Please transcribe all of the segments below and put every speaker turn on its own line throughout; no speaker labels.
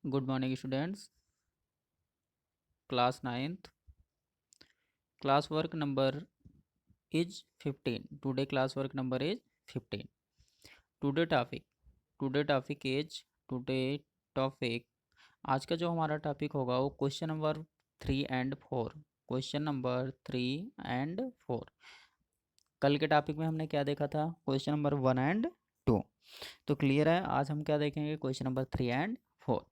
Good morning, students. Class 9th. Class work number is 15. Today class work number is 15. Today topic. Today topic is today topic. आज का जो हमारा topic होगा वो question number 3 and 4. Question number 3 and 4. कल के topic में हमने क्या देखा था? Question number 1 and 2. तो क्लियर है, आज हम क्या देखेंगे? Question number 3 and 4.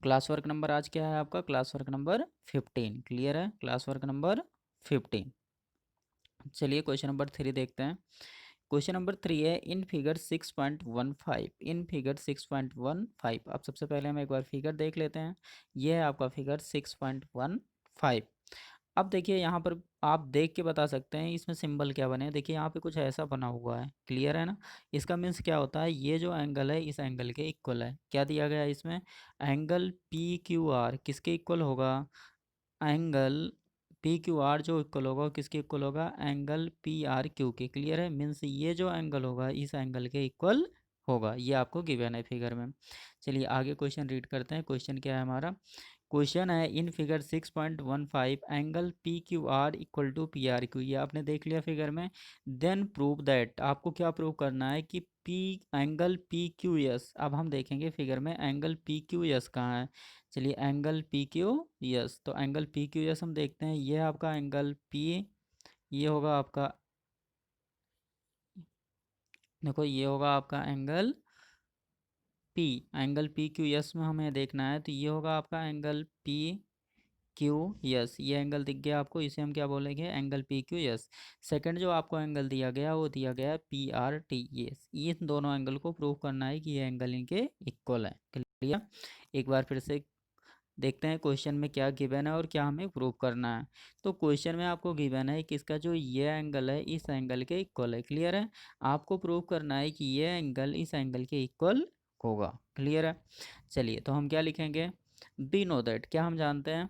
Class work number आज क्या है आपका? Class work number 15. क्लियर है, क्लास वर्क नंबर 15. चलिए क्वेश्चन नंबर 3 देखते हैं. क्वेश्चन नंबर 3 है इन फिगर 6.15. In figure 6.15. अब सबसे पहले हम एक बार फिगर देख लेते हैं. ये है आपका फिगर 6.15. अब देखिए यहाँ पर आप देख के बता सकते हैं इसमें सिंबल क्या बने. देखिए यहाँ पे कुछ ऐसा बना हुआ है. क्लियर है ना? इसका मीन्स क्या होता है? ये जो एंगल है इस एंगल के इक्वल है. क्या दिया गया है इसमें? एंगल पी क्यू आर किसके इक्वल होगा? एंगल पी क्यू आर जो इक्वल होगा किसके इक्वल होगा? एंगल पी आर क्यू के. क्लियर है? मीन्स ये जो एंगल होगा इस एंगल के इक्वल होगा. ये आपको गिवन है फिगर में. चलिए आगे क्वेश्चन रीड करते हैं. क्वेश्चन क्या है हमारा? क्वेश्चन है in figure 6.15 angle P Q R equal to P R Q. ये आपने देख लिया फिगर में. Then prove that. आपको क्या प्रूव करना है कि P angle P Q S. अब हम देखेंगे फिगर में एंगल पी क्यू एस कहाँ है. चलिए एंगल पी क्यू एस. तो एंगल पी क्यू एस हम देखते हैं. ये आपका एंगल पी, ये होगा आपका, देखो ये होगा आपका angle P. Angle P Q S में हमें देखना है तो ये होगा आपका एंगल पी क्यू यस. ये एंगल दिख गया आपको, इसे हम क्या बोलेंगे? Angle P Q yes. Second जो आपको एंगल दिया गया वो दिया गया पी आर टी. यस, ये दोनों एंगल को प्रूव करना है कि ये एंगल इनके इक्वल है. क्लियर? एक बार फिर से देखते हैं क्वेश्चन में क्या गिवन है और क्या हमें प्रूव करना है. तो क्वेश्चन में आपको गिवन है कि इसका जो ये एंगल है इस एंगल के इक्वल है. क्लियर है? आपको प्रूव करना है कि ये एंगल इस एंगल के इक्वल होगा. क्लियर है? चलिए तो हम क्या लिखेंगे? Be know that. क्या हम जानते हैं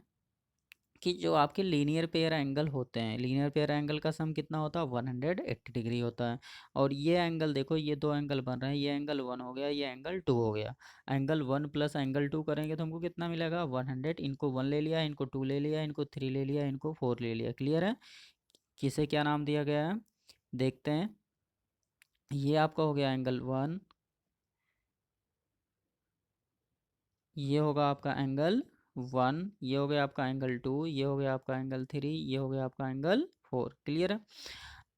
कि जो आपके लीनियर पेयर एंगल होते हैं, लीनियर पेयर एंगल का सम कितना होता है? 180 डिग्री होता है. और ये एंगल देखो, ये दो एंगल बन रहे हैं. ये एंगल 1 हो गया, ये एंगल 2 हो गया. एंगल 1 प्लस एंगल 2 करेंगे तो हमको कितना मिलेगा? 100. इनको 1 ले लिया, इनको 2 ले लिया, इनको 3 ले लिया, इनको 4 ले लिया. क्लियर है? किसे क्या नाम दिया गया है देखते हैं. ये आपका हो गया एंगल 1, ये होगा आपका एंगल 1, ये हो गया आपका एंगल 2, ये हो गया आपका एंगल 3, ये हो गया आपका एंगल 4. क्लियर है?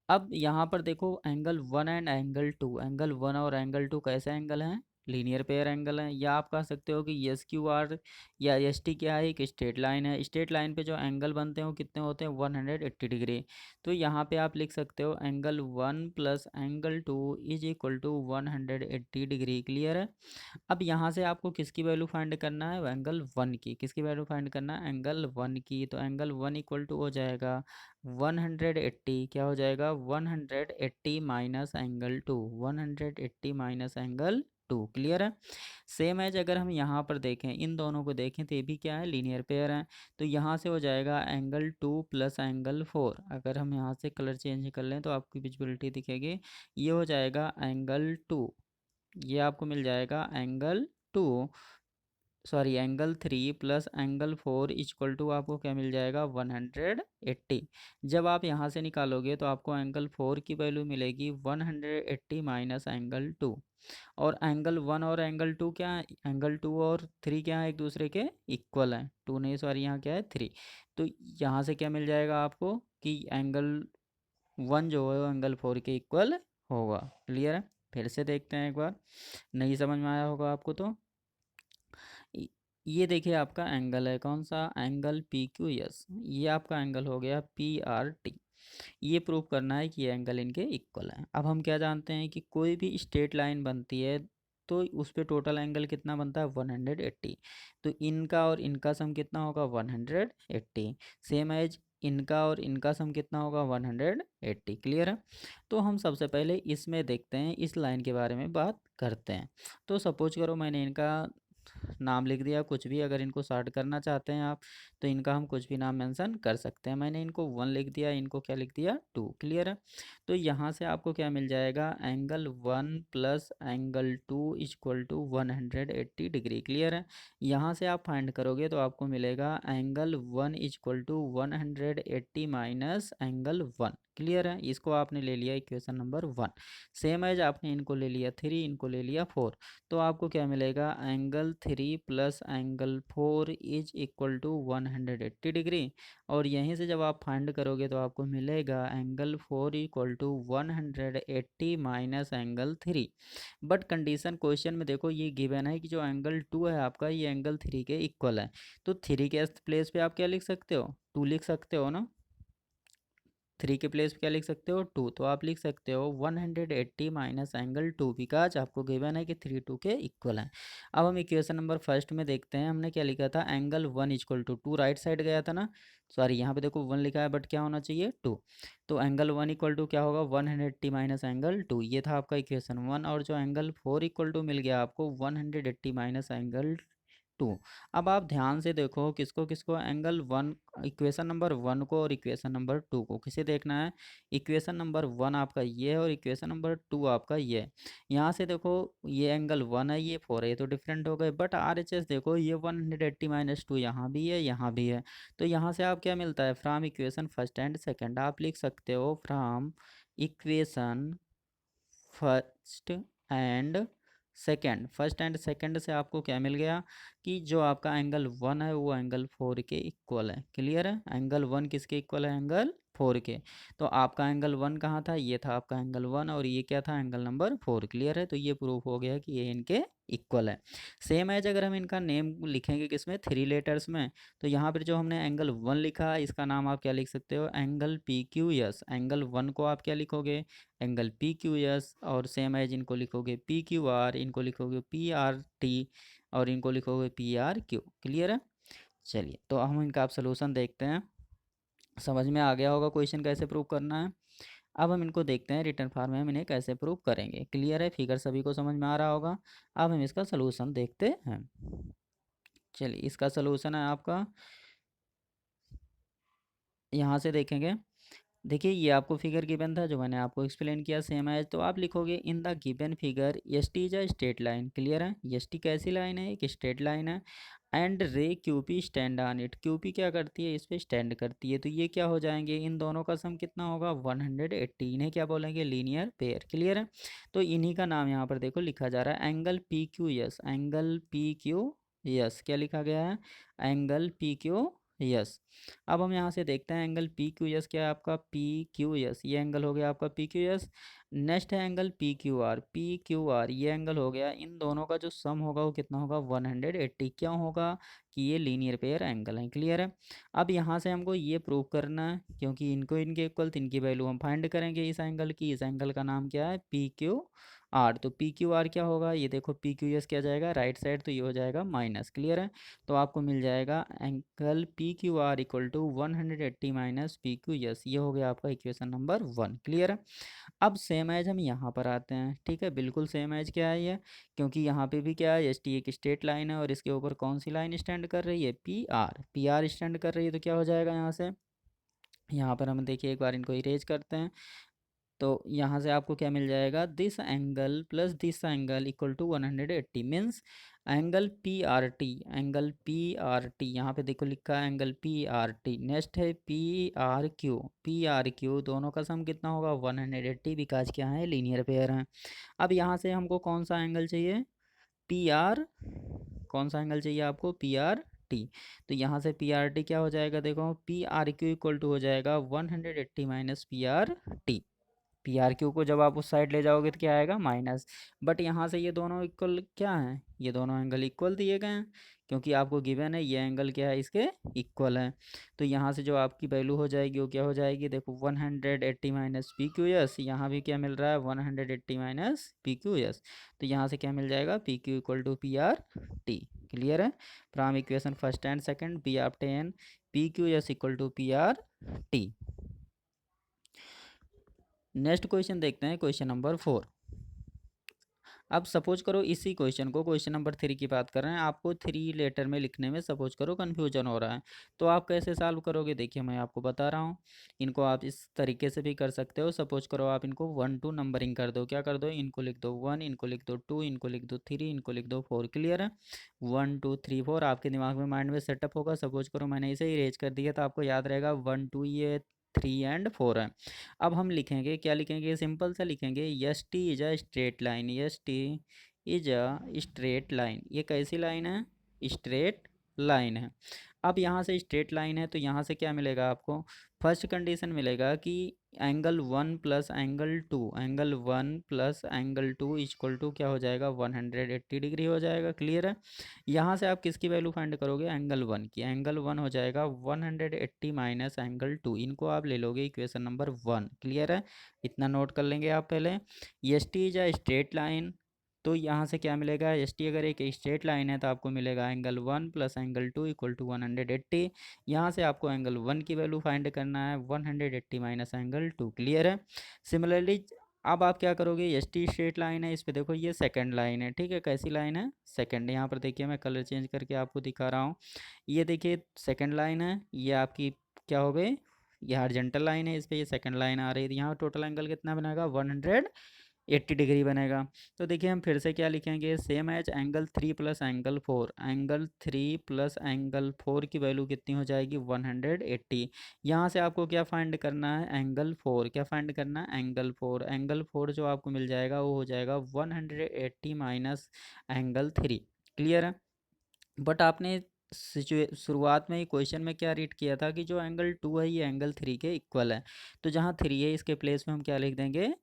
अब यहाँ पर देखो एंगल 1 एंड एंगल 2. एंगल 1 और एंगल 2 कैसे एंगल हैं? लीनियर पेयर एंगल हैं. या आप कह सकते हो कि एस क्यू आर या एस टी क्या है? एक स्ट्रेट लाइन है. स्ट्रेट लाइन पे जो एंगल बनते हैं वो कितने होते हैं? 180 डिग्री. तो यहाँ पे आप लिख सकते हो angle 1 plus angle 2 is equal to 180 degree. Clear है? अब यहाँ से आपको किसकी वैल्यू फाइंड करना है? एंगल 1 की. किसकी वैल्यू फाइंड करना है? एंगल 1 की. तो एंगल 1 इक्वल टू हो जाएगा 180. क्या हो जाएगा? 180 minus angle 2. 180 minus angle 2. Clear है? सेम एज अगर हम यहाँ पर देखें, इन दोनों को देखें तो ये भी क्या है? लीनियर पेयर है. तो यहाँ से हो जाएगा एंगल 2 प्लस एंगल 4. अगर हम यहाँ से कलर चेंज कर लें तो आपकी विजिबिलिटी दिखेगी. ये हो जाएगा एंगल 2. ये आपको मिल जाएगा angle 2, sorry angle 3 plus angle 4 equal to आपको क्या मिल जाएगा? 180. जब आप यहाँ से निकालोगे तो आपको एंगल 4 की वैल्यू मिलेगी 180 माइनस एंगल 2. और एंगल 1 और एंगल 2 क्या है? एंगल 2 और 3 क्या है? एक दूसरे के इक्वल हैं. 2 नहीं, सॉरी यहाँ क्या है? 3. तो यहाँ से क्या मिल जाएगा आपको कि एंगल 1 जो है वो एंगल 4 के इक्वल होगा. क्लियर है? फिर से देखते हैं एक बार, नहीं समझ में आया होगा आपको तो. ये देखिए आपका एंगल है, कौन सा? Angle P Q S. ये आपका एंगल हो गया पी आर टी. ये प्रूव करना है कि ये एंगल इनके इक्वल है. अब हम क्या जानते हैं कि कोई भी स्ट्रेट लाइन बनती है तो उस पर टोटल एंगल कितना बनता है? 180. तो इनका और इनका सम कितना होगा? 180. सेम एज इनका और इनका सम कितना होगा? 180. क्लियर है? तो हम सबसे पहले इसमें देखते हैं, इस लाइन के बारे में बात करते हैं. तो सपोज करो मैंने इनका नाम लिख दिया कुछ भी। अगर इनको शॉर्ट करना चाहते हैं आप तो इनका हम कुछ भी नाम मेंशन कर सकते हैं। मैंने इनको 1 लिख दिया, इनको क्या लिख दिया 2। क्लियर है। तो यहाँ से आपको क्या मिल जाएगा, angle 1 plus angle 2 equal to 180 degree. Clear है। यहाँ से आप फाइंड करोगे तो आपको मिलेगा angle 1 equal to 180 minus angle 1। Clear है। इसको आपने ले लिया इक्वेशन नंबर 1। सेम एज आपने इनको ले लिया 3, इनको ले लिया 4। तो आपको क्या मिलेगा, angle 3 plus angle 4 is equal to 180 degree. और यहीं से जब आप फाइंड करोगे तो आपको मिलेगा angle 4 equal to 180 minus angle 3। But condition question में देखो ये गिवन है कि जो एंगल 2 है आपका ये एंगल 3 के इक्वल है। तो 3 के प्लेस पे आप क्या लिख सकते हो, 2 लिख सकते हो ना। 3 के प्लेस पे क्या लिख सकते हो, 2। तो आप लिख सकते हो 180 माइनस एंगल 2, बिकॉज आपको गिवन है कि 3 2 के इक्वल है। अब हम इक्वेशन नंबर फर्स्ट में देखते हैं, हमने क्या लिखा था, angle 1 equal to 2 right side गया था ना। सॉरी यहाँ पे देखो 1 लिखा है बट क्या होना चाहिए 2। तो एंगल 1 इक्वल टू क्या होगा 180 माइनस एंगल 2, ये था आपका इक्वेशन 1। और जो एंगल 4 इक्वल टू मिल गया आपको 180 माइनस एंगल 2। अब आप ध्यान से देखो किसको किसको, एंगल 1 इक्वेशन नंबर 1 को और इक्वेशन नंबर 2 को किसे देखना है। इक्वेशन नंबर 1 आपका ये है और इक्वेशन नंबर 2 आपका ये है। यहाँ से देखो ये एंगल 1 है, ये 4 है, ये तो डिफरेंट हो गए। बट RHS देखो ये 180 माइनस 2 यहाँ भी है, यहाँ भी है। तो यहाँ से आप क्या मिलता है, from equation first and second आप लिख सकते हो, from equation first and second. First and second से आपको क्या मिल गया कि जो आपका एंगल 1 है वो एंगल 4 के इक्वल है। क्लियर है। एंगल 1 किसके इक्वल है, एंगल 4 के। तो आपका एंगल 1 कहाँ था, ये था आपका एंगल 1 और ये क्या था, एंगल नंबर 4। क्लियर है। तो ये प्रूफ हो गया कि ये इनके इक्वल है। सेम एज अगर हम इनका नेम लिखेंगे किसमें, 3 लेटर्स में, तो यहाँ पर जो हमने एंगल 1 लिखा है इसका नाम आप क्या लिख सकते हो, एंगल PQS। एंगल 1 को आप क्या लिखोगे, एंगल PQS। और सेम एज इनको लिखोगे PQR, इनको लिखोगे PRT और इनको लिखोगे PRQ। क्लियर है। चलिए तो हम इनका आप सोल्यूशन देखते हैं। समझ में आ गया होगा क्वेश्चन कैसे प्रूव करना है। अब हम इनको देखते हैं रिटर्न फॉर्म में हम इन्हें कैसे प्रूव करेंगे। क्लियर है, फिगर सभी को समझ में आ रहा होगा। अब हम इसका सोल्यूशन देखते हैं। चलिए इसका सोल्यूशन है आपका, यहाँ से देखेंगे। देखिए ये आपको फिगर गिवन था जो मैंने आपको एक्सप्लेन किया सेम एज। तो आप लिखोगे in the given figure S T is a straight line. Clear है। एस टी कैसी लाइन है, एक स्ट्रेट लाइन है। And ray QP stand on it, QP क्या करती है, इस पे स्टैंड करती है। तो ये क्या हो जाएंगे, इन दोनों का सम कितना होगा 180। इन्हें क्या बोलेंगे, लीनियर पेयर। क्लियर है। तो इन्हीं का नाम यहाँ पर देखो लिखा जा रहा है एंगल PQS। एंगल PQS क्या लिखा गया है, एंगल PQS। अब हम यहाँ से देखते हैं एंगल PQS क्या है आपका, PQS ये एंगल हो गया आपका PQS। नेक्स्ट है एंगल PQR ये एंगल हो गया। इन दोनों का जो सम होगा वो कितना होगा 180। क्यों होगा कि ये लीनियर पेयर एंगल है। क्लियर है। अब यहाँ से हमको ये प्रूव करना है क्योंकि इनको इनके इक्वल, तो इनकी वैल्यू हम फाइंड करेंगे इस एंगल की। इस एंगल का नाम क्या है, PQR। तो PQR क्या होगा, ये देखो PQS क्या जाएगा राइट साइड, तो ये हो जाएगा माइनस। क्लियर है। तो आपको मिल जाएगा angle PQR equal to 180 minus PQS। ये हो गया आपका इक्वेशन नंबर 1। क्लियर है। अब सेम एज हम यहाँ पर आते हैं। ठीक है, बिल्कुल सेम एज क्या है ये, क्योंकि यहाँ पे भी क्या है, एस टी एक स्ट्रेट लाइन है और इसके ऊपर कौन सी लाइन स्टैंड कर रही है, PR स्टैंड कर रही है। तो क्या हो जाएगा यहाँ से, यहाँ पर हम देखिए एक बार इनको इरेज करते हैं। तो यहाँ से आपको क्या मिल जाएगा, this angle plus this angle equal to 180 means angle PRT। Angle PRT यहाँ पे देखो लिखा है एंगल PRT। नेक्स्ट है PRQ दोनों का सम कितना होगा 180, बिकॉज क्या है लीनियर पेयर हैं। अब यहाँ से हमको कौन सा एंगल चाहिए, PR, कौन सा एंगल चाहिए आपको, PRT। तो यहाँ से PRT क्या हो जाएगा, देखो PRQ इक्वल टू हो जाएगा 180 माइनस PRQ को जब आप उस साइड ले जाओगे तो क्या आएगा माइनस। बट यहाँ से ये दोनों इक्वल क्या हैं, ये दोनों एंगल इक्वल दिए गए हैं क्योंकि आपको गिवन है ये एंगल क्या है, इसके इक्वल है। तो यहाँ से जो आपकी वैल्यू हो जाएगी वो क्या हो जाएगी, देखो 180 माइनस PQS। यहाँ भी क्या मिल रहा है 180 माइनस PQS। तो यहाँ से क्या मिल जाएगा, PQ equal to PRT। Clear है। From equation first and second P obtain PQS equal to PRT। Next question देखते हैं, क्वेश्चन नंबर 4। अब सपोज करो इसी क्वेश्चन को, क्वेश्चन नंबर 3 की बात कर रहे हैं, आपको 3 लेटर में लिखने में सपोज करो कन्फ्यूजन हो रहा है, तो आप कैसे सॉल्व करोगे? देखिए मैं आपको बता रहा हूँ। इनको आप इस तरीके से भी कर सकते हो। सपोज करो आप इनको 1 2 नंबरिंग कर दो। क्या कर दो? इनको लिख दो 1, इनको लिख दो 2, इनको लिख दो 3, इनको लिख दो 4। क्लियर है? 1 2 3 4 आपके दिमाग में माइंड में सेटअप होगा। सपोज करो मैंने इसे इरेज कर दिया, तो आपको याद रहेगा 1 2 ये 3 एंड 4 है। अब हम लिखेंगे, क्या लिखेंगे? सिंपल सा लिखेंगे, S T is a straight line. S T is a straight line. ये कैसी लाइन है? स्ट्रेट लाइन है। अब यहाँ से स्ट्रेट लाइन है तो यहाँ से क्या मिलेगा आपको? फर्स्ट कंडीशन मिलेगा कि angle 1 plus angle 2, angle 1 plus angle 2 equal to क्या हो जाएगा? 180 डिग्री हो जाएगा। क्लियर है? यहाँ से आप किसकी वैल्यू फाइंड करोगे? एंगल 1 की। एंगल 1 हो जाएगा 180 माइनस एंगल 2। इनको आप ले लोगे इक्वेशन नंबर 1। क्लियर है? इतना नोट कर लेंगे आप पहले। S T is a straight line, तो यहाँ से क्या मिलेगा? एस टी अगर एक स्ट्रेट लाइन है तो आपको मिलेगा angle 1 plus angle 2 equal to 180। यहाँ से आपको एंगल 1 की वैल्यू फाइंड करना है, 180 माइनस एंगल 2। क्लियर है? सिमिलरली अब आप क्या करोगे? एस टी स्ट्रेट लाइन है, इस पे देखो ये सेकंड लाइन है। ठीक है? कैसी लाइन है? सेकंड। यहाँ पर देखिए मैं कलर चेंज करके आपको दिखा रहा हूँ। ये देखिए सेकंड लाइन है, ये आपकी क्या हो गई? ये हॉरिजॉन्टल लाइन है, इस पे ये सेकंड लाइन आ रही है। यहाँ टोटल एंगल कितना बनेगा? 180 डिग्री बनेगा। तो देखिए हम फिर से क्या लिखेंगे? Same as angle 3 plus angle 4। Angle 3 plus angle 4 की वैल्यू कितनी हो जाएगी? 180। यहाँ से आपको क्या फाइंड करना है? एंगल 4। क्या फाइंड करना है? एंगल 4। एंगल 4 जो आपको मिल जाएगा वो हो जाएगा 180 माइनस एंगल 3। क्लियर है? बट आपने शुरुआत में ही क्वेश्चन में क्या रीड किया था कि जो एंगल 2 है ये एंगल 3 के इक्वल है। तो जहाँ 3 है इसके प्लेस में हम क्या लिख देंगे?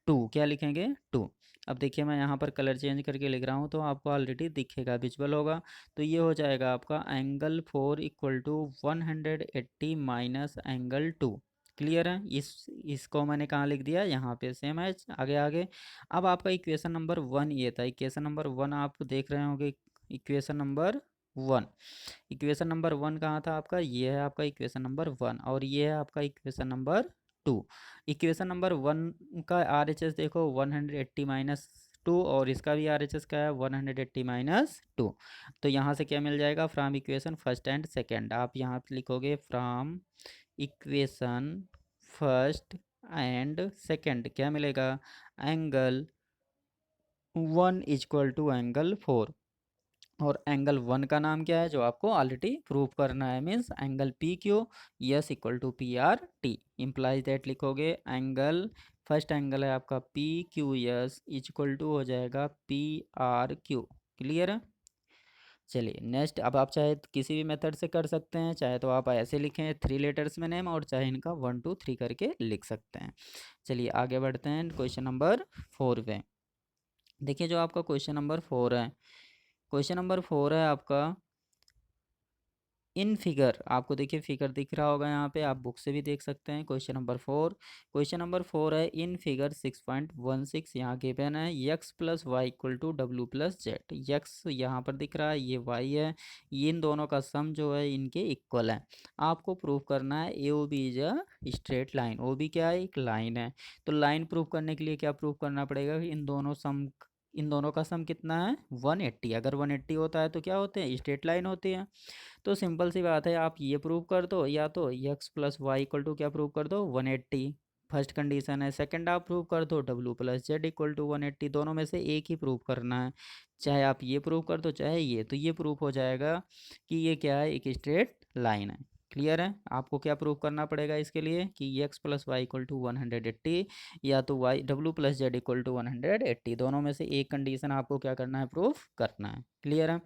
2। क्या लिखेंगे? 2। अब देखिए मैं यहाँ पर कलर चेंज करके लिख रहा हूँ तो आपको ऑलरेडी दिखेगा, विजुअल होगा। तो ये हो जाएगा आपका angle 4 equal to 180 minus angle 2। Clear है? इसको मैंने कहाँ लिख दिया? यहाँ पे। सेम है। आगे आगे। अब आपका इक्वेशन नंबर 1 ये था। इक्वेशन नंबर 1 आप देख रहे होंगे। इक्वेशन नंबर 1, इक्वेशन नंबर 1 कहाँ था आपका? ये है आपका इक्वेशन नंबर 1, और ये है आपका इक्वेशन नंबर 2। इक्वेशन नंबर 1 का RHS देखो 180 माइनस 2, और इसका भी RHS क्या है? 180 माइनस 2। तो यहाँ से क्या मिल जाएगा? From equation first and second. आप यहाँ पे लिखोगे from equation first and second क्या मिलेगा? Angle 1 equal to angle 4। और एंगल 1 का नाम क्या है जो आपको ऑलरेडी प्रूव करना है? Means angle P Q S equal to P R T. Implies that लिखोगे एंगल, फर्स्ट एंगल है आपका P Q S equal to हो जाएगा पी आर क्यू। क्लियर है? चलिए नेक्स्ट। अब आप चाहे तो किसी भी मेथड से कर सकते हैं, चाहे तो आप ऐसे लिखें 3 लेटर्स में नेम, और चाहे इनका 1 2 3 करके लिख सकते हैं। चलिए आगे बढ़ते हैं क्वेश्चन नंबर 4 पे। देखिए जो आपका क्वेश्चन नंबर 4 है, क्वेश्चन नंबर 4 है आपका इन फिगर। आपको देखिए फिगर दिख रहा होगा यहाँ पे, आप बुक से भी देख सकते हैं। क्वेश्चन नंबर 4, क्वेश्चन नंबर 4 है इन फिगर 6.16 यहाँ गिवन है x plus Y equal to डब्ल्यू प्लस जेड। यक्स यहाँ पर दिख रहा है, ये y है, ये इन दोनों का सम जो है इनके इक्वल है। आपको प्रूव करना है A O B is a straight line. O B क्या है? एक लाइन है। तो लाइन प्रूव करने के लिए क्या प्रूव करना पड़ेगा? इन दोनों का सम कितना है? 180। अगर 180 होता है तो क्या होते हैं? स्ट्रेट लाइन होती है। तो सिंपल सी बात है, आप ये प्रूव कर दो, या तो x plus Y equal to क्या प्रूव कर दो? 180। फर्स्ट कंडीशन है। सेकंड आप प्रूव कर दो डब्ल्यू प्लस जेड इक्वल टू 180। दोनों में से एक ही प्रूव करना है, चाहे आप ये प्रूव कर दो चाहे ये। तो ये प्रूव हो जाएगा कि ये क्या है? एक स्ट्रेट लाइन है। क्लियर है? आपको क्या प्रूव करना पड़ेगा इसके लिए? कि x plus Y equal to 180, या तो वाई डब्ल्यू प्लस जेड इक्वल टू 180। दोनों में से एक कंडीशन आपको क्या करना है? प्रूफ करना है। क्लियर है?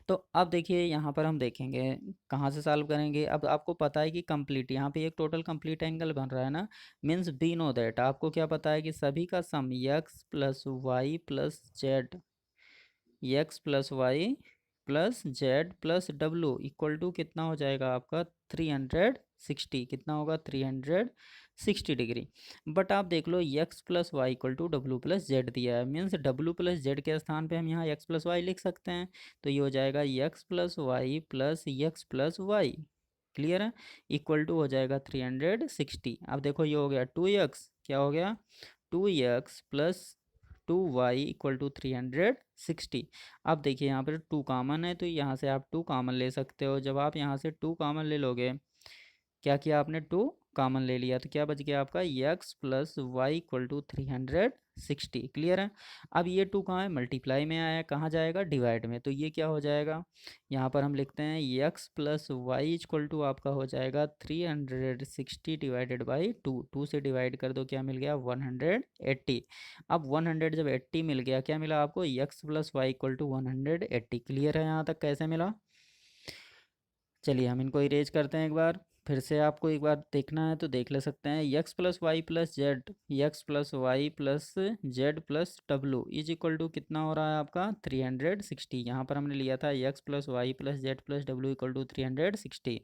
तो अब देखिए यहाँ पर हम देखेंगे कहाँ से सॉल्व करेंगे। अब आपको पता है कि कंप्लीट, यहाँ पे एक टोटल कंप्लीट एंगल बन रहा है ना। मीन्स बी नो दैट, आपको क्या पता है कि सभी का sum X plus Y plus Z, x plus Y plus Z plus W equal to कितना हो जाएगा आपका? 360। कितना होगा? 360 डिग्री। बट आप देख लो X plus Y equal to W plus Z दिया है, मीन्स डब्लू प्लस जेड के स्थान पे हम यहाँ एक्स प्लस वाई लिख सकते हैं। तो ये हो जाएगा x plus Y plus x plus y. Clear है? इक्वल टू हो जाएगा 360। अब देखो ये हो गया 2x, क्या हो गया? 2x plus 2y equal to 360। अब देखिए यहाँ पर 2 कॉमन है, तो यहाँ से आप 2 कॉमन ले सकते हो। जब आप यहाँ से 2 कॉमन ले लोगे, क्या किया आपने, 2 कॉमन ले लिया, तो क्या बच गया आपका x plus Y equal to 360। Clear है। अब ये 2 कहाँ है, मल्टीप्लाई में आया है, कहाँ जाएगा, डिवाइड में, तो ये क्या हो जाएगा, यहाँ पर हम लिखते हैं x plus Y equal to आपका हो जाएगा 360 डिवाइडेड बाई 2। 2 से डिवाइड कर दो, क्या मिल गया, 180। अब 100 जब 80 मिल गया, क्या मिला आपको, x plus Y equal to 180। Clear है यहाँ तक, कैसे मिला। चलिए हम इनको इरेज करते हैं एक बार, फिर से आपको एक बार देखना है तो देख ले सकते हैं। x plus Y plus Z, x plus Y plus Z plus डब्लू इज इक्वल टू कितना हो रहा है आपका 360। यहाँ पर हमने लिया था x plus Y plus Z plus W equal to 360।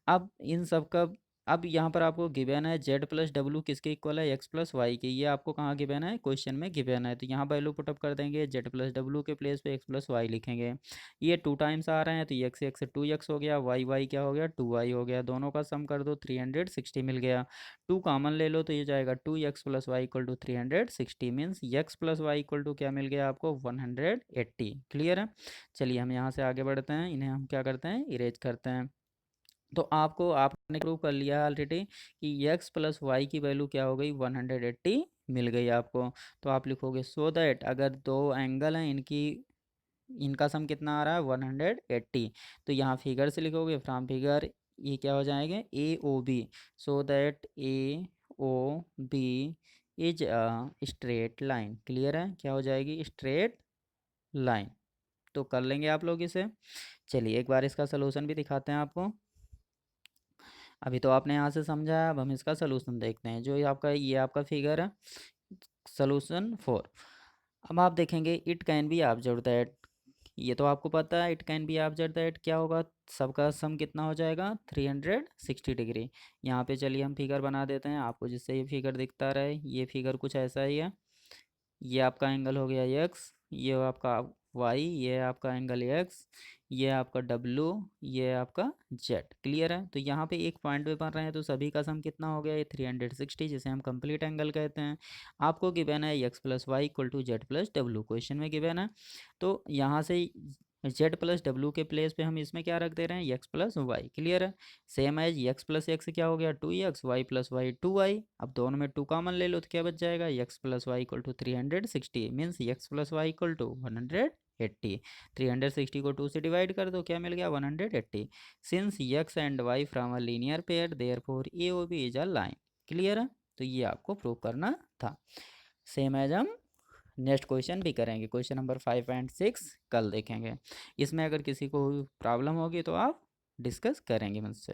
अब इन सब का, अब यहाँ पर आपको गिवन है जेड प्लस डब्लू किसके इक्वल है, एक्स प्लस वाई के, ये आपको कहाँ गिवन है, क्वेश्चन में गिवन है। तो यहाँ वैल्यू पुटअप कर देंगे, जेड प्लस डब्लू के प्लेस पे एक्स प्लस वाई लिखेंगे। ये 2 टाइम्स आ रहे हैं, तो एक्स एक्स से 2x हो गया, वाई वाई क्या हो गया, 2y हो गया। दोनों का सम कर दो, 360 मिल गया। 2 कॉमन ले लो, तो ये जाएगा 2x plus Y equal to 360, means x plus Y equal to क्या मिल गया आपको, 180। क्लियर है। चलिए हम यहाँ से आगे बढ़ते हैं, इन्हें हम क्या करते हैं, इरेज करते हैं। तो आपने प्रूव कर लिया ऑलरेडी कि x प्लस वाई की वैल्यू क्या हो गई, 180 मिल गई आपको। तो आप लिखोगे सो दैट अगर दो एंगल हैं, इनका सम कितना आ रहा है, 180। तो यहाँ फिगर से लिखोगे, फ्रॉम फिगर ये क्या हो जाएंगे, A O B. So that A O B is a straight line. Clear है, क्या हो जाएगी, स्ट्रेट लाइन। तो कर लेंगे आप लोग इसे। चलिए एक बार इसका सोल्यूशन भी दिखाते हैं आपको। अभी तो आपने यहाँ से समझा है, अब हम इसका सोल्यूशन देखते हैं। जो ये आपका फिगर है, सोल्यूशन 4। अब आप देखेंगे it can be observe that, ये तो आपको पता है, it can be observe that क्या होगा, सबका सम कितना हो जाएगा, 360 डिग्री। यहाँ पे चलिए हम फिगर बना देते हैं आपको, जिससे ये फिगर दिखता रहे। ये फिगर कुछ ऐसा ही है, ये आपका एंगल हो गया एक्स, ये आपका वाई, ये आपका एंगल एक्स, ये आपका डब्लू, ये आपका जेड। क्लियर है। तो यहाँ पे एक पॉइंट पे बन रहे हैं, तो सभी का सम कितना हो गया, ये 360, जिसे हम कंप्लीट एंगल कहते हैं। आपको गिवन है x plus Y equal to z plus डब्लू, क्वेश्चन में गिवन है। तो यहाँ से जेड प्लस डब्लू के प्लेस पे हम इसमें क्या रख दे रहे हैं, एक्स प्लस वाई। क्लियर है। Same as x plus x क्या हो गया, 2x, Y plus Y 2y। अब दोनों में 2 कॉमन ले लो, तो क्या बच जाएगा, x plus Y equal to 360, means x plus Y equal to 180। 360 को 2 से डिवाइड कर दो, क्या मिल गया, 180। Since x and y from a linear pair, therefore A O B is a line. Clear है। तो ये आपको प्रूव करना था। सेम एज हम नेक्स्ट क्वेश्चन भी करेंगे, क्वेश्चन नंबर 5 एंड 6 कल देखेंगे। इसमें अगर किसी को प्रॉब्लम होगी तो आप डिस्कस करेंगे मुझसे।